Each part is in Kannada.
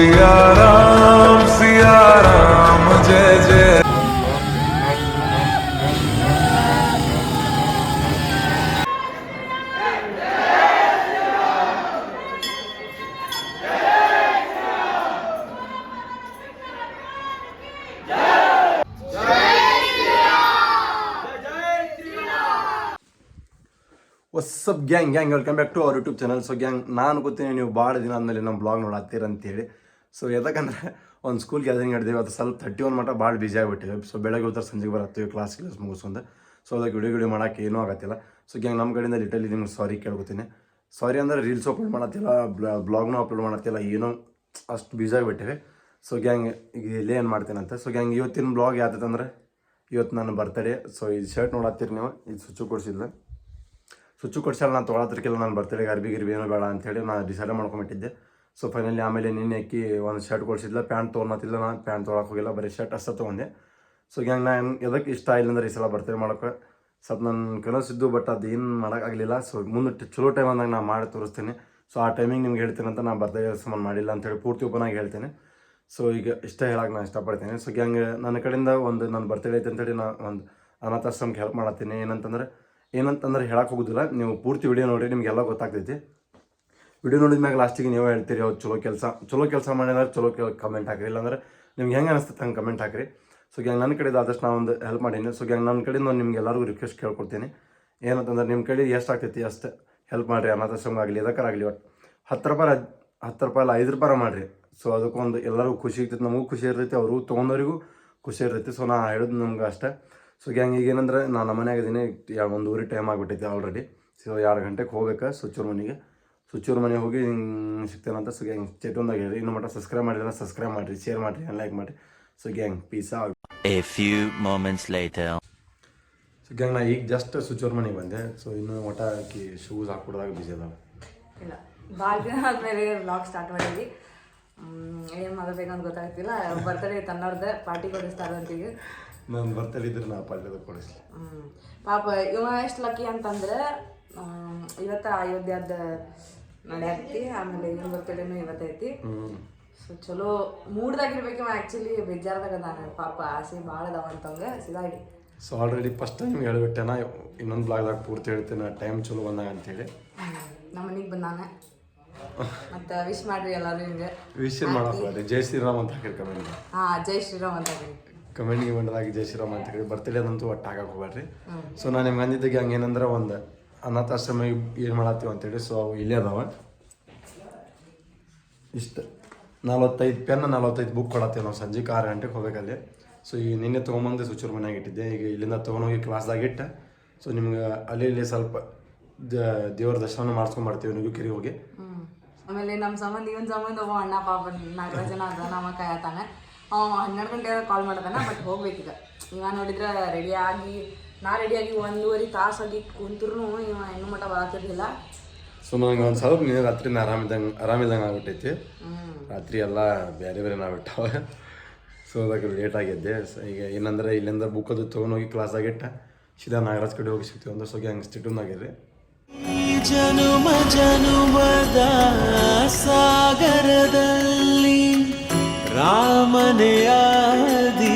सिया राम जय जय. WhatsApp gang welcome back to our YouTube channel. So gang, ನಾನು ಗೊತ್ತೀನಿ ನೀವು ಭಾಳ ದಿನ ಆದಮೇಲೆ ನಮ್ಮ ಬ್ಲಾಗ್ ನೋಡತ್ತೀರ ಅಂತೇಳಿ. ಸೊ ಯಾಕಂದ್ರೆ ಒಂದು ಸ್ಕೂಲ್ ಗ್ಯಾದರಿಂಗ್ ಹಿಡಿದೀವಿ, ಅದು ಸ್ವಲ್ಪ 31 ಮಟ್ಟ ಭಾಳ ಬಿಜಿ ಆಗಿಬಿಟ್ಟಿವಿ. ಸೊ ಬೆಳಗ್ಗೆ ಹೋಗ್ತಾರೆ, ಸಂಜೆಗೆ ಬರತ್ತೀವಿ ಕ್ಲಾಸ್ ಮುಗಿಸ್ಕೊಂಡು. ಸೊ ಅದಕ್ಕೆ ವಿಡಿಯೋ ಮಾಡೋಕ್ಕೆ ಏನೂ ಆಗತ್ತಿಲ್ಲ. ಸೊ ಗ್ಯಾಂಗ್, ನಮ್ಮ ಕಡೆಯಿಂದ ಲಿಟಲಿ ನಿಮ್ಗೆ ಸಾರಿ ಕೇಳ್ಕೊತೀನಿ. ಸಾರಿ ಅಂದರೆ ರೀಲ್ಸ್ ಅಪ್ಲೋಡ್ ಮಾಡತ್ತಿಲ್ಲ, ಬ್ಲಾಗ್ನೂ ಅಪ್ಲೋಡ್ ಮಾಡತ್ತಿಲ್ಲ, ಏನೋ ಅಷ್ಟು ಬಿಜಿ ಆಗಿಬಿಟ್ಟಿವಿ. ಸೊ ಗ್ಯಾಂಗ್, ಈಗ ಇಲ್ಲೇ ಏನು ಮಾಡ್ತೀನಂತೆ. ಸೊ ಗ್ಯಾಂಗ್, ಇವತ್ತಿನ ಬ್ಲಾಗ್ ಯಾವ್ದಂದ್ರೆ ಇವತ್ತು ನನ್ನ ಬರ್ತಡೇ. ಸೊ ಇದು ಶರ್ಟ್ ನೋಡತ್ತೀರಿ ನೀವು, ಇದು ಸ್ವಿಚ್ಚು ಕೊಡ್ಸಲ್ಲ, ನಾನು ತೊಗೊಳತ್ತಿರ್ಕಿಲ್ಲ. ನಾನು ಬರ್ತಡೇಗೆ ಅರ್ಬಿ ಏನೂ ಬೇಡ ಅಂಥೇಳಿ ನಾನು ಡಿಸೈಡ್ ಮಾಡ್ಕೊಂಬಿಟ್ಟಿದ್ದೆ. ಸೊ ಫೈನಲಿ ಆಮೇಲೆ ನಿನ್ನೆ ಅಕ್ಕಿ ಒಂದು ಶರ್ಟ್ ಕೊಡಿಸಿದ್ಲ, ಪ್ಯಾಂಟ್ ತೊಗೊಳತ್ತಿಲ್ಲ. ನಾನು ಪ್ಯಾಂಟ್ ತೊಗೊಳಕ್ಕೆ ಹೋಗಿಲ್ಲ, ಬರೀ ಶರ್ಟ್ ಅಷ್ಟೇ ತೊಗೊಂಡೆ. ಸೊ ಗ್ಯಾಂಗ್, ನಾನು ಎದಕ್ಕೆ ಇಷ್ಟ ಇಲ್ಲ ಅಂದ್ರೆ ಈ ಸಲ ಬರ್ತಡೇ ಮಾಡೋಕೆ ಸ್ವಲ್ಪ ನನ್ನ ಕನಸಿದ್ದು, ಬಟ್ ಅದು ಏನು ಮಾಡೋಕ್ಕಾಗಲಿಲ್ಲ. ಸೊ ಮುಂದೆ ಚಲೋ ಟೈಮ್ ಅಂದಾಗ ನಾನು ಮಾಡಿ ತೋರಿಸ್ತೀನಿ. ಸೊ ಆ ಟೈಮಿಂಗ್ ನಿಮ್ಗೆ ಹೇಳ್ತೀನಿ ಅಂತ ನಾನು ಬರ್ತಡೇ ಸಮಾನ ಮಾಡಿಲ್ಲ ಅಂತೇಳಿ ಪೂರ್ತಿ ಓಪನ್ ಆಗಿ ಹೇಳ್ತೇನೆ. ಸೊ ಈಗ ಇಷ್ಟ ಹೇಳಕ್ಕೆ ನಾನು ಇಷ್ಟಪಡ್ತೀನಿ. ಸೊ ಗ್ಯಾಂಗ್, ನನ್ನ ಕಡೆಯಿಂದ ಒಂದು ನನ್ನ ಬರ್ತಡೇ ಐತೆ ಅಂತೇಳಿ ನಾನು ಒಂದು ಅನಾಥಾಶ್ರಮಕ್ಕೆ ಹೆಲ್ಪ್ ಮಾಡತ್ತೀನಿ. ಏನಂತಂದ್ರೆ ಹೇಳಕ್ಕೆ ಹೋಗೋದಿಲ್ಲ, ನೀವು ಪೂರ್ತಿ ವಿಡಿಯೋ ನೋಡಿ, ನಿಮಗೆಲ್ಲ ಗೊತ್ತಾಗ್ತೈತಿ. ವಿಡಿಯೋ ನೋಡಿದ ಮ್ಯಾಗ ಲಾಸ್ಟಿಗೆ ನೀವು ಹೇಳ್ತೀರಿ ಅವ್ರು ಚಲೋ ಕೆಲಸ ಮಾಡಿದ್ರೆ ಚಲೋ ಕಮೆಂಟ್ ಹಾಕಿರಿ, ಇಲ್ಲಾಂದ್ರೆ ನಿಮ್ಗೆ ಹೆಂಗೆ ಅನಿಸ್ತದೆ ಹಂಗೆ ಕಮೆಂಟ್ ಹಾಕಿರಿ. ಸೊ ಗ್ಯಾಂಗ್, ನನ್ನ ಕಡೆದು ಆದಷ್ಟು ನಾನು ಒಂದು ಹೆಲ್ಪ್ ಮಾಡೀನಿ. ಸೊ ಗ್ಯಾಂಗ್, ನನ್ನ ಕಡೆಯಿಂದ ನಿಮ್ಗೆ ಎಲ್ಲರಿಗೂ ರಿಕ್ವೆಸ್ಟ್ ಕೇಳ್ಕೊಡ್ತೀನಿ. ಏನಂತಂದ್ರೆ ನಿಮ್ಮ ಕಡೆ ಎಷ್ಟು ಆಗ್ತೈತಿ ಅಷ್ಟು ಹೆಲ್ಪ್ ಮಾಡಿರಿ. ಅನಾಥಾಶ್ರಮ ಆಗಲಿ ಎದಕ್ಕಾಗಲಿ, ಒಟ್ಟು 10 ರೂಪಾಯಿ ಅಲ್ಲ 5 ರೂಪಾಯಿ ಮಾಡಿರಿ. ಸೊ ಅದಕ್ಕೊಂದು ಎಲ್ಲರಿಗೂ ಖುಷಿ ಇರ್ತೈತಿ, ನಮಗೂ ಖುಷಿ ಇರ್ತೈತಿ, ಅವ್ರಿಗೂ ತೊಗೊಂಡವ್ರಿಗೂ ಖುಷಿ ಇರ್ತೈತಿ. ಸೊ ನಾನು ಹೇಳೋದು ನಮ್ಗೆ ಅಷ್ಟೇ. ಸೊ ಗ್ಯಾಂಗ್, ಈಗ ಏನಂದ್ರೆ ನಾನು ಮನೆಯಾಗಿದ್ದೀನಿ, 1 ಟೈಮ್ ಆಗಿಬಿಟ್ಟೈತಿ ಆಲ್ರೆಡಿ. ಸೊ 2 ಗಂಟೆಗೆ ಹೋಗ್ಬೇಕು ಸುಚ್ಚೂರು ಮನೆಗೆ ಹೋಗಿ ಹಿಂಗೆ ಸಿಗ್ತೇನಂತ. ಸೊ ಗ್ಯಾಂಗ್, ಚೇಟೊಂದಾಗ ಹೇಳಿ, ಇನ್ನು ಮಟ್ಟ ಸಬ್ಸ್ಕ್ರೈಬ್ ಮಾಡಿದ್ರೆ ಸಬ್ಸ್ಕ್ರೈಬ್ ಮಾಡಿರಿ, ಶೇರ್ ಮಾಡಿರಿ, ಲೈಕ್ ಮಾಡಿರಿ. So gang, piece out. A few moments later. So gang, ನಾ ಈಗ ಜಸ್ಟ್ ಸುಚ್ಚೂರು ಮನೆಗೆ ಬಂದೆ. ಸೊ ಇನ್ನು ಮಟ್ಟ ಆಕಿ ಶೂಸ್ ಹಾಕ್ಬಿಡ್ದಾಗ ಬಿಜಿ ಅದಾವೆ. ಇಲ್ಲ, ಭಾಳ ದಿನ ಆದಮೇಲೆ ವ್ಲಾಗ್ ಸ್ಟಾರ್ಟ್ ಮಾಡಿದ್ವಿ. ಏನು ಮಾಡಬೇಕಂತ ಗೊತ್ತಾಗ್ತಿಲ್ಲ. ಬರ್ತಡೇ ತನ್ನವ್ರದ್ದು ಪಾರ್ಟಿ ಕೊಡಿಸ್ತಾರೆ ಅಂತೀವಿ. ನಾನು ಬರ್ತಡೇ ಇದ್ರೆ ನಾ ಪಾರ್ಟಿ ಕೊಡಿಸ್ಲಿ. ಪಾಪ ಇವ ಎಷ್ಟು ಲಕ್ಕಿ ಅಂತಂದ್ರೆ ಇವತ್ತು ಅಯೋಧ್ಯದ ನಡೆಯತ್ತಿ, ಆಮೇಲೆ ಇವನ್ ಬರ್ತಡೇನು ಇವತ್ತೈತಿ. ಸೊ ಚಲೋ ಮೂಡ್ದಾಗಿರ್ಬೇಕು. ಆ್ಯಕ್ಚುಲಿ ಬೇಜಾರ್ದಾಗ ನಾನು ಪಾಪ ಆಸೆ ಭಾಳ ಅದಾವ ಅಂತಂಗೆ ಸಿದಾಗಿ. ಸೊ ಆಲ್ರೆಡಿ ಫಸ್ಟ್ ಟೈಮ್ ಹೇಳ್ಬಿಟ್ಟೆನ, ಇನ್ನೊಂದು ಬ್ಲಾಗ್ದಾಗ ಪೂರ್ತಿ ಹೇಳ್ತೇನೆ ಟೈಮ್ ಚಲೋ ಬಂದಾಗ ಅಂತೇಳಿ. ನಮ್ಮ ಮನೆಗೆ ಬಂದಾನ ಮತ್ತು ವಿಶ್ ಮಾಡ್ರಿ ಎಲ್ಲರೂ. ಹಿಂಗೆ ವಿಶ್ ಮಾಡೋದು ಜೈ ಶ್ರೀರಾಮ್ ಅಂತ ಹಾಕಿರಿ ಕಮೆಂಟ್. ಜೈ ಶ್ರೀರಾಮ್ ಅಂತ ಹಾಕಿರಿ ಕಮೆಂಟ್ಗೆ ಬಂದಾಗ ಜೈ ಶ್ರೀರಾಮ್ ಅಂತ ಹೇಳಿ. ಬರ್ತಡೇದಂತೂ ಒಟ್ಟು ಹಾಕಕ್ಕೆ ಹೋಗ್ಬೇಡ್ರಿ. ಸೊ ನಾನು ನಿಮ್ಗೆ ಅಂದಿದ್ದಾಗ ಹಂಗೆ ಏನಂದ್ರೆ ಒಂದು ಅನಾಥಾಶ್ರಮ ಏನು ಮಾಡತ್ತೀವಿ ಅಂತೇಳಿ. ಸೊ ಅವು ಇಲ್ಲೇ ಅದಾವ. ಇಷ್ಟು 45 ಪೆನ್ 45 ಬುಕ್ ಕೊಡತ್ತೀವಿ ನಾವು. ಸಂಜೆಗೆ 6 ಗಂಟೆಗೆ ಹೋಗ್ಬೇಕಲ್ಲಿ. ಸೊ ಈಗ ನಿನ್ನೆ ತೊಗೊಂಬಂದು ಸುಚ್ಚೂರು ಮನೆಯಾಗ ಇಟ್ಟಿದ್ದೆ. ಈಗ ಇಲ್ಲಿಂದ ತೊಗೊಂಡೋಗಿ ಕ್ಲಾಸ್ದಾಗ ಇಟ್ಟೆ. ಸೊ ನಿಮ್ಗೆ ಅಲ್ಲಿ ಸ್ವಲ್ಪ ದೇವ್ರ ದರ್ಶನ ಮಾಡಿಸ್ಕೊಂಡ್ಬರ್ತೀವಿ ನುಗ್ಗಿಕೆರೆಗೆ ಹೋಗಿ. ಆಮೇಲೆ ನಮ್ಮ ಸಂಬಂಧ ಇವನ್ ಸಂಬಂಧ ಒಬ್ಬ ಅಣ್ಣ ಪಾಪ 4 ಜನ ಅದ ನಮ್ಮ ಕಾಯತಾನೆ. 12 ಗಂಟೆ ಕಾಲ್ ಮಾಡ್ತಾನೆ, ಬಟ್ ಹೋಗ್ಬೇಕೀಗ. ಇವ ನೋಡಿದ್ರೆ ರೆಡಿಯಾಗಿ 1.5 ತಾಸಾಗಿ ಕುಂತ್ರು ಇವ ಇನ್ನೂ ಮಟ್ಟ ಬರತ್ತಿರ್ಲಿಲ್ಲ. ಸೊ ನನಗೆ ಒಂದು ಸ್ವಲ್ಪ ನೀನು ರಾತ್ರಿ ಆರಾಮಿಲ್ದಂಗೆ ಆಗ್ಬಿಟ್ಟೈತಿ. ರಾತ್ರಿ ಎಲ್ಲ ಬೇರೆ ಆಗ್ಬಿಟ್ಟಾವ. ಸೊ ಅದಕ್ಕೆ ಲೇಟ್ ಆಗಿದ್ದೆ. ಸೊ ಈಗ ಏನಂದ್ರೆ ಇಲ್ಲಿಂದ ಬುಕ್ ಅದು ತೊಗೊಂಡೋಗಿ ಕ್ಲಾಸಾಗಿ ಇಟ್ಟ ಸೀದಾ ನಾಗರಾಜ್ ಕಡೆ ಹೋಗಿ ಸಿಗ್ತೀವಿ ಅಂದ್ರೆ. ಸೊ ಹಂಗೆ ಸ್ಟಿಟೂನಾಗಿರ್ರಿ. ಜನುಮದ ಸಾಗರದಲ್ಲಿ ರಾಮನೇ ಆದಿ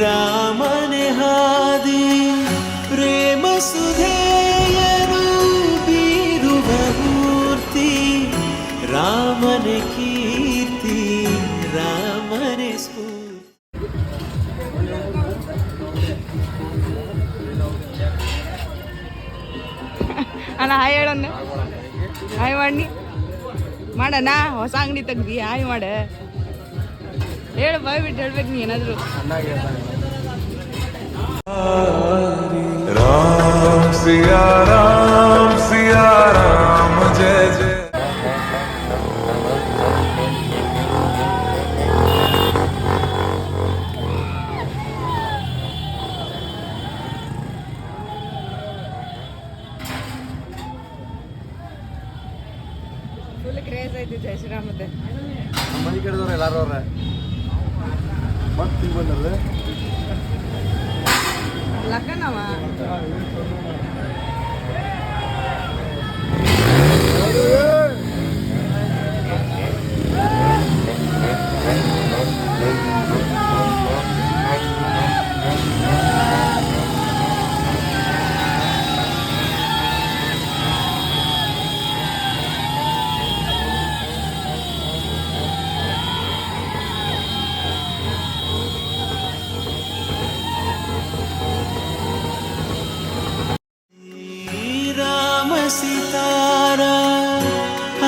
ರಾಮನೇ ಹಾದಿ, ಪ್ರೇಮ ಸುಧೆಯರು ಬೀರುವ ಮೂರ್ತಿ, ರಾಮನೇ ಕೀರ್ತಿ ರಾಮನೇ ಸ್ಫೂರ್ತಿ. ಅಣ್ಣ ಹಾಯ್ ಹೇಳಣ್ಣ, ಹಾಯ್ ಮಾಡಿ ಮಾಡಣ್ಣ. ಹೊಸ ಅಂಗಡಿ ತೆಗ್ದಿ ಹಾಯ್ ಮಾಡ, ಹೇಳು ಬಾಯ್ ಬಿಟ್ಟು ಹೇಳ್ಬೇಕು ನೀ ಏನಾದ್ರು. राम सिया राम जय जय. ಫುಲ್ ಕ್ರೇಜ್ ಐತಿ ಜೈ ಶ್ರೀರಾಮದ. ನಮ್ಮ ಮನೆ ಕಡೆದವ್ರು ಎಲ್ಲಾರು ಅವ್ರೆ ಮತ್ತೆ ಬಂದಲ್ಲ ಲಕ್ಕನವ.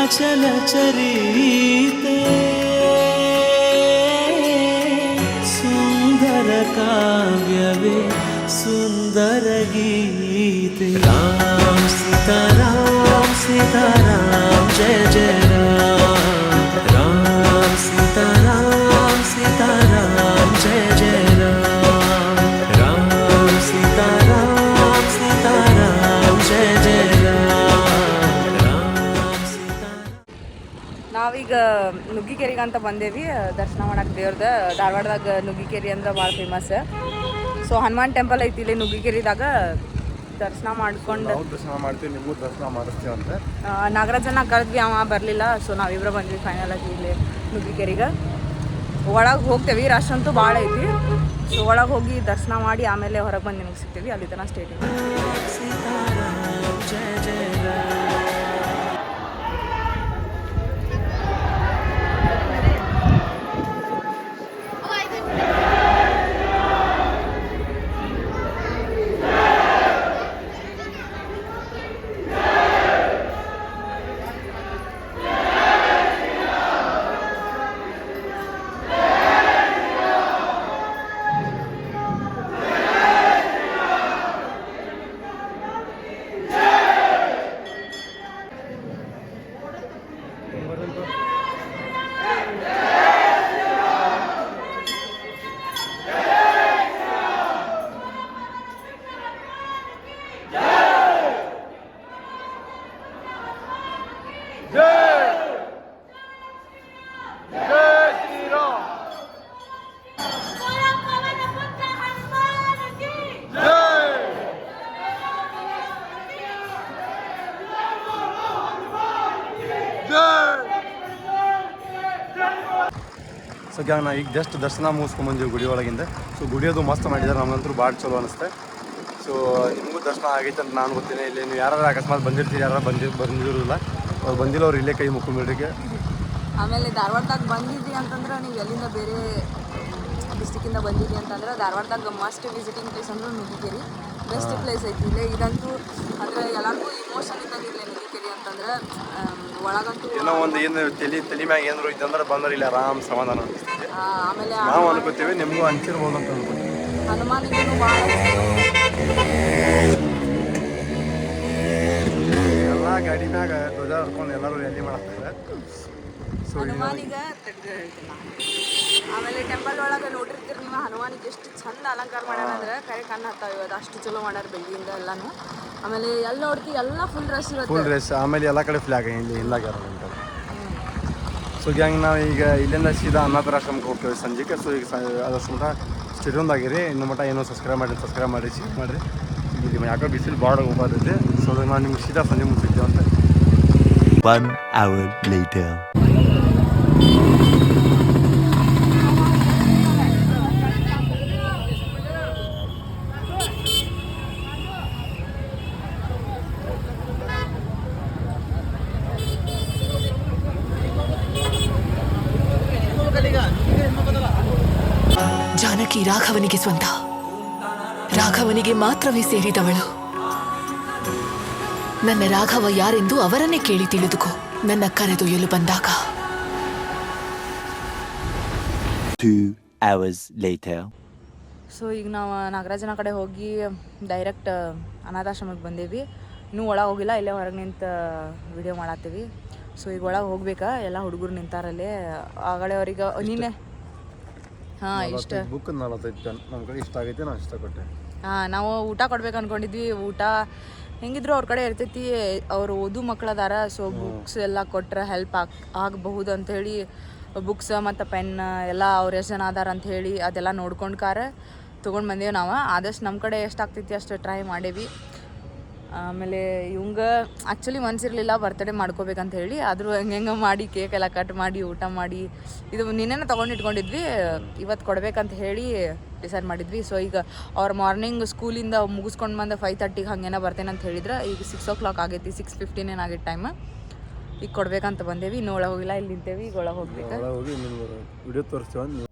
चलचरीते सुंदर काव्यवे सुंदर गीते राम सीताराम सीताराम जय जय राम राम सीताराम सीताराम जय जय राम राम सीताराम सीताराम जय जय राम राम सीताराम ನಾವೀಗ ನುಗ್ಗಿಕೆರೆಗೆ ಅಂತ ಬಂದೇವಿ ದರ್ಶನ ಮಾಡಕ್ಕೆ ದೇವ್ರದ. ಧಾರವಾಡದಾಗ ನುಗ್ಗಿಕೆರೆ ಅಂದ್ರೆ ಭಾಳ ಫೇಮಸ್. ಸೊ ಹನುಮಾನ್ ಟೆಂಪಲ್ ಐತಿ ಇಲ್ಲಿ ನುಗ್ಗಿಕೆರೆದಾಗ. ದರ್ಶನ ಮಾಡ್ಕೊಂಡು ನಾವು ದರ್ಶನ ಮಾಡ್ತೀವಿ, ನಿಮಗೂ ದರ್ಶನ ಮಾಡಿಸ್ತೀವಿ ಅಂತ. ನಾಗರಾಜನ ಕರೆದ್ವಿ, ಅವ ಬರಲಿಲ್ಲ. ಸೊ ನಾವಿಬ್ಬರು ಬಂದ್ವಿ ಫೈನಲ್ ಆಗಿ ಇಲ್ಲಿ ನುಗ್ಗಿಕೆರೆಗೆ. ಒಳಗೆ ಹೋಗ್ತೇವೆ, ರಶ್ ಅಂತೂ ಭಾಳ ಐತಿ. ಸೊ ಒಳಗೆ ಹೋಗಿ ದರ್ಶನ ಮಾಡಿ ಆಮೇಲೆ ಹೊರಗೆ ಬಂದು ನಿಮ್ಗೆ ಸಿಗ್ತೀವಿ. ಅಲ್ಲಿ ತನಕ ಸ್ಟೇಟ್ सीताराम जय जय राम ಸೊ ಗ್ಯಾಂಗ್ ನಾವು ಈಗ ಜಸ್ಟ್ ದರ್ಶನ ಮುಗಿಸ್ಕೊಂಬಂದಿವಿ ಗುಡಿ ಒಳಗಿಂದ. ಸೊ ಗುಡಿಯೋದು ಮಸ್ತ್ ಮಾಡಿದ್ದಾರೆ, ನಮಗಂತೂ ಭಾಳ ಚಲೋ ಅನಿಸುತ್ತೆ. ಸೊ ನಿಮಗೂ ದರ್ಶನ ಆಗೈತೆ ಅಂತ ನಾನು ಗೊತ್ತೇನೆ. ಇಲ್ಲಿ ನೀವು ಯಾರು ಅಕಸ್ಮಾತ್ ಬಂದಿರ್ತೀರಿ, ಯಾರು ಬಂದಿರೋದಿಲ್ಲ, ಅವ್ರು ಬಂದಿಲ್ಲ, ಅವ್ರು ಇಲ್ಲೇ ಕೈ ಮುಕ್ಕೊಂಬಿಡ್ರಿಗೆ. ಆಮೇಲೆ ಧಾರವಾಡದಾಗ ಬಂದಿದ್ವಿ ಅಂತಂದ್ರೆ ನೀವು ಎಲ್ಲಿಂದ ಬೇರೆ ಡಿಸ್ಟಿಕ್ಕಿಂದ ಬಂದಿದ್ವಿ ಅಂತಂದ್ರೆ ಧಾರವಾಡದಾಗ ಮಸ್ಟ್ ವಿಸಿಟಿಂಗ್ ಪ್ಲೇಸ್ ಅಂದ್ರೆ ನುಗ್ಗಿಕೆರೆ ಬೆಸ್ಟ್ ಪ್ಲೇಸ್ ಐತಿ. ಇಲ್ಲೇ ಇದಂತೂ ಅಂದರೆ ಎಲ್ಲರಿಗೂ ಇಮೋಷನ್ ಇದ್ದಂಗೆ ಇಲ್ಲೇ ನುಗ್ಗಿಕೆರೆ ಅಂತಂದ್ರೆ. ಒಳಗಂತೂ ಏನೋ ಒಂದು ಏನು ತಲೆ ಮ್ಯಾಗ ಏನಾರು ಇದ್ದಂದ್ರೆ ಬಂದ್ರೆ ಇಲ್ಲ ಆರಾಮ್ ಸಮಾಧಾನ ಅನಿಸ್ತೈತಿ. ಆಮೇಲೆ ನಾವು ಅನ್ಕೋತೀವಿ, ನಿಮಗೂ ಅನ್ಸಿರ್ಬೋದು ಅಂತ ಅನ್ಕೋತೀವಿ. ಹನುಮಾನಿಗೂ ಭಾಳ ಎಲ್ಲ ಗಾಡಿ ಮ್ಯಾಗ ಧ್ವಜ ಹರ್ಕೊಂಡು ಎಲ್ಲರೂ ರ್ಯಾಲಿ ಮಾಡ್ತಾರೆ. ಸೊ ಹನುಮಾನಿಗೆ ತೆಗ್ದು ಹೇಳ್ತೀನಿ ನಾನು. ಆಮೇಲೆ ಟೆಂಪಲ್ ಒಳಗೆ ನೋಡಿರ್ತೀರಿ ನೀವು, ಹನುಮಾನಿಗೆ ಎಷ್ಟು ಚಂದ ಅಲಂಕಾರ ಮಾಡ್ಯಾರ ಅಂದ್ರೆ ಕರೆ ಕಣ್ಣು ಹತ್ತಾವ. ಇವತ್ತು ಅಷ್ಟು ಚಲೋ ಮಾಡ್ಯಾರ ಬೆಳ್ಳಿಯಿಂದ ಎಲ್ಲಾನು. ಆಮೇಲೆ ಎಲ್ಲ ನೋಡ್ತೀವಿ, ಎಲ್ಲ ಫುಲ್ ರಶ್ ಇರುತ್ತೆ, ಫುಲ್ ರೇಸ್. ಆಮೇಲೆ ಎಲ್ಲ ಕಡೆ ಫ್ಲಾಗ್ ಇಲ್ಲಿ ಇಲ್ಲಾಗ್ಯಾರ ಅಂತ. ಸೊ ಗ್ಯಾಂಗ್ ನಾವು ಈಗ ಇಲ್ಲಿಂದ ಸೀದಾ ಅನಾಥಾಶ್ರಮಕ್ಕೆ ಹೋಗ್ತೇವೆ ಸಂಜೆಗೆ. ಸೊ ಈಗ ಅದಷ್ಟು ಮಟ್ಟ ಸ್ಟೇಡಿಯಮ್ದಾಗಿರಿ. ಇನ್ನು ಮಟ್ಟ ಏನೋ ಸಬ್ಸ್ಕ್ರೈಬ್ ಮಾಡಿ ಶೇರ್ ಮಾಡಿರಿ. ಇಲ್ಲಿ ಯಾಕೋ ಬಿಸಿಲು ಭಾಳ ಹೋಗೋದೈತೆ. ಸೊ ನಾವು ನಿಮ್ಗೆ ಸೀದಾ ಸಂಜೆ ಮುಗಿಸಿದ್ದೇವೆ ಅಂತ. 1 hour later. ಜಾನಕಿ ರಾಘವನಿಗೆ ಸ್ವಂತ, ರಾಘವನಿಗೆ ಮಾತ್ರವೇ ಸೇರಿದವಳು. ನನ್ನ ರಾಘವ ಯಾರೆಂದು ಅವರನ್ನೇ ಕೇಳಿ ತಿಳಿದುಕೋ ನನ್ನ ಕರೆದೊಯ್ಯಲು ಬಂದಾಗ. 2 hours later. ಸೊ ಈಗ ನಾವು ನಾಗರಾಜನ ಕಡೆ ಹೋಗಿ ಡೈರೆಕ್ಟ್ ಅನಾಥಾಶ್ರಮಕ್ಕೆ ಬಂದೇವಿ. ಇನ್ನೂ ಒಳಗೆ ಹೋಗಿಲ್ಲ, ಇಲ್ಲೇ ಹೊರಗೆ ನಿಂತು ವಿಡಿಯೋ ಮಾಡತ್ತೀವಿ. ಸೊ ಈಗ ಒಳಗೆ ಹೋಗ್ಬೇಕಾ, ಎಲ್ಲ ಹುಡುಗರು ನಿಂತಾರಲ್ಲೇ. ಆಗಲೇ ಅವ್ರಿಗೆ ನೀನೆ ಹಾಂ ಇಷ್ಟ ಬುಕ್ 45 ಜನ ನಮ್ಮ ಕಡೆ ಇಷ್ಟ ಆಗೈತೆ, ನಾನು ಇಷ್ಟಪಟ್ಟೆ. ಹಾಂ ನಾವು ಊಟ ಕೊಡ್ಬೇಕು ಅಂದ್ಕೊಂಡಿದ್ವಿ. ಊಟ ಹೆಂಗಿದ್ರು ಅವ್ರ ಕಡೆ ಇರ್ತೈತಿ, ಅವ್ರು ಓದು ಮಕ್ಕಳದಾರ. ಸೊ ಬುಕ್ಸ್ ಎಲ್ಲ ಕೊಟ್ಟರೆ ಹೆಲ್ಪ್ ಆಗಬಹುದು ಅಂಥೇಳಿ ಬುಕ್ಸ್ ಮತ್ತು ಪೆನ್ ಎಲ್ಲ ಅವ್ರು ಎಷ್ಟು ಜನ ಅದಾರ ಅಂಥೇಳಿ ಅದೆಲ್ಲ ನೋಡ್ಕೊಂಡು ತೊಗೊಂಡು ಬಂದೇವು ನಾವು. ಆದಷ್ಟು ನಮ್ಮ ಕಡೆ ಎಷ್ಟು ಆಗ್ತೈತಿ ಅಷ್ಟು ಟ್ರೈ ಮಾಡೇವಿ. ಆಮೇಲೆ ಇವಂಗೆ ಆ್ಯಕ್ಚುಲಿ ಮನಸ್ಸಿರಲಿಲ್ಲ ಬರ್ತ್ಡೇ ಮಾಡ್ಕೋಬೇಕಂತ ಹೇಳಿ. ಆದರೂ ಹೆಂಗೆ ಮಾಡಿ ಕೇಕ್ ಎಲ್ಲ ಕಟ್ ಮಾಡಿ ಊಟ ಮಾಡಿ ಇದು ನಿನ್ನೆನೇ ತೊಗೊಂಡು ಇಟ್ಕೊಂಡಿದ್ವಿ. ಇವತ್ತು ಕೊಡ್ಬೇಕಂತ ಹೇಳಿ ಡಿಸೈಡ್ ಮಾಡಿದ್ವಿ. ಸೊ ಈಗ ಅವ್ರ ಮಾರ್ನಿಂಗ್ ಸ್ಕೂಲಿಂದ ಮುಗಿಸ್ಕೊಂಡು ಬಂದು 5:30 ಹಾಗೇನೋ ಬರ್ತೇನೆ ಅಂತ ಹೇಳಿದ್ರೆ. ಈಗ 6 o'clock ಆಗೈತಿ, 6:15 ಏನಾಗೈತೆ ಟೈಮ್. ಈಗ ಕೊಡ್ಬೇಕಂತ ಬಂದೇವಿ. ಇನ್ನೂ ಒಳಗೆ ಹೋಗಿಲ್ಲ, ಇಲ್ಲಿ ನಿಂತೇವಿ. ಈಗ ಒಳಗೆ ಹೋಗ್ಬೇಕು. ಒಳಗೆ ಹೋಗಿ ನಿಮ್ಗೆ ವಿಡಿಯೋ ತೋರಿಸ್ತೀವಿ.